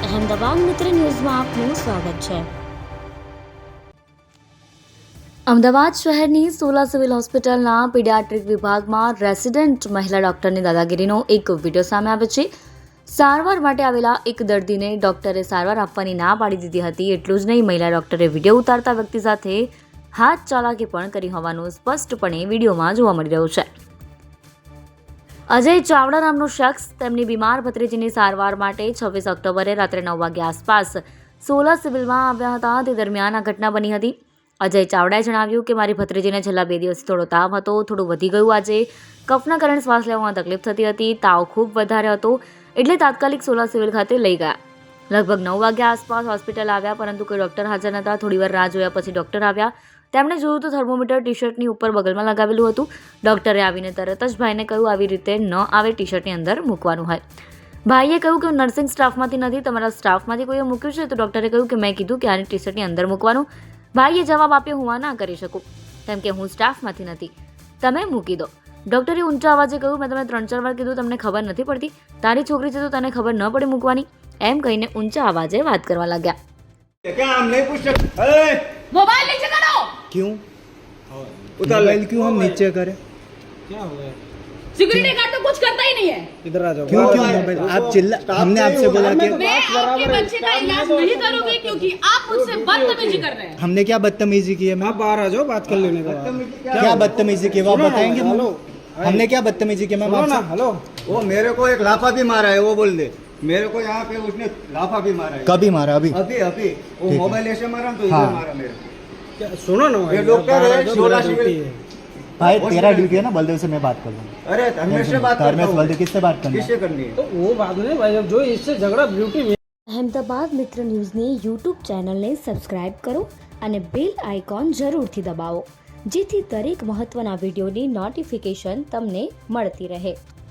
અહેમદાબાદ મિત્ર ન્યૂઝમાં આપનું સ્વાગત છે। અમદાવાદ શહેરની સોલા સિવિલ હોસ્પિટલના પીડિયાટ્રિક વિભાગમાં રેસિડેન્ટ મહિલા ડોક્ટરની દાદાગીરીનો એક વિડીયો સામે આવ્યો છે। સારવાર માટે આવેલા એક દર્દીને ડોક્ટરે સારવાર આપવાની ના પાડી દીધી હતી। એટલું જ નહીં, મહિલા ડોક્ટરે વિડીયો ઉતારતા વ્યક્તિ સાથે હાથ ચાલાકી પણ કરી હોવાનું સ્પષ્ટપણે વિડીયોમાં જોવા મળી રહ્યું છે। અજય ચાવડા નામનો શખ્સ તેમની બીમાર ભત્રીજીની સારવાર માટે 26 ઓક્ટોબરે રાત્રે 9 વાગ્યા આસપાસ સોલા સિવિલમાં આવ્યા હતા। તે દરમિયાન આ ઘટના બની હતી। અજય ચાવડાએ જણાવ્યું કે મારી ભત્રીજીને છેલ્લા 2 દિવસથી થોડો તાવ હતો, થોડું વધી ગયું। આજે કફના કારણે શ્વાસ લેવામાં તકલીફ થતી હતી, તાવ ખૂબ વધારે હતો, એટલે તાત્કાલિક સોલા સિવિલ ખાતે લઈ ગયા। લગભગ 9 વાગ્યા આસપાસ હોસ્પિટલ આવ્યા, પરંતુ કોઈ ડૉક્ટર હાજર નહોતા। થોડીવાર રાહ જોયા પછી ડૉક્ટર આવ્યા। તેમણે જોયું તો થર્મોમીટર ટી શર્ટની ઉપર બગલમાં લગાવેલું હતું। ડૉક્ટરે આવીને તરત જ ભાઈને કહ્યું, આવી રીતે ન આવે, ટી શર્ટની અંદર મૂકવાનું હોય। ભાઈએ કહ્યું કે હું નર્સિંગ સ્ટાફમાંથી નથી, તમારા સ્ટાફમાંથી કોઈએ મૂક્યું છે? તો ડૉક્ટરે કહ્યું કે મેં કીધું કે આની ટી શર્ટની અંદર મૂકવાનું। ભાઈએ જવાબ આપ્યો, હું આ ના કરી શકું, કેમ કે હું સ્ટાફમાંથી નથી, તમે મૂકી દો। ડૉક્ટરે ઊંચા અવાજે કહ્યું, મેં તમને 3-4 વાર કીધું, તમને ખબર નથી પડતી? તારી છોકરી છે તો તને ખબર ન પડે મૂકવાની? એમ કહીને ઊંચા અવાજે વાત કરવા લાગ્યા। क्या हम नहीं पूछ सकते? मोबाइल नीचे करो। क्यों उतार ले। मोबाइल क्यों हम नीचे करें? क्या हुआ? सिक्योरिटी गार्ड तो कुछ करता ही नहीं है। इधर आ जाओ। क्यों क्यों मोबाइल आप चिल्ला, हमने आपसे बोला कि मैं आपके बच्चे का इलाज नहीं करूंगी क्योंकि आप मुझसे बदतमीजी कर रहे हैं। हमने क्या बदतमीजी की है मैम? आप बाहर आ जाओ, बात कर लेने का। क्या बदतमीजी की है वो आप बताएंगे? हेलो, हमने क्या बदतमीजी की मैम सुनो ना, आपसे? हेलो। वो मेरे को एक लाफा भी मारा है, वो बोल दे। मेरे को यहाँ पे उसने लाफा भी मारा है। कभी मारा? अभी अभी अभी वो ठीक है। मोबाइल ऐसे मारा तो हाँ। इधर मारा मेरे को। क्या सुनो ना, ये डॉक्टर बाहर है, आ जाओ, सोलह मेरा सिविल। ड्यूटी है। भाई तेरा ड्यूटी है ना, बलदेव से मैं बात कर लूँगा। अरे धर्मेश से बात करता धर्मेश हूँ। बलदेव किससे बात करना है? किससे करनी है? तो वो बात नहीं भाई, जो इससे झगड़ा ड्यूटी में। અહેમદાબાદ મિત્ર ન્યૂઝની યુટ્યુબ ચેનલને સબસ્ક્રાઇબ કરો અને બેલ આઇકોન જરૂરથી દબાવો, જેથી દરેક મહત્ત્વના વિડીયોની નોટિફિકેશન તમને મળતી રહે।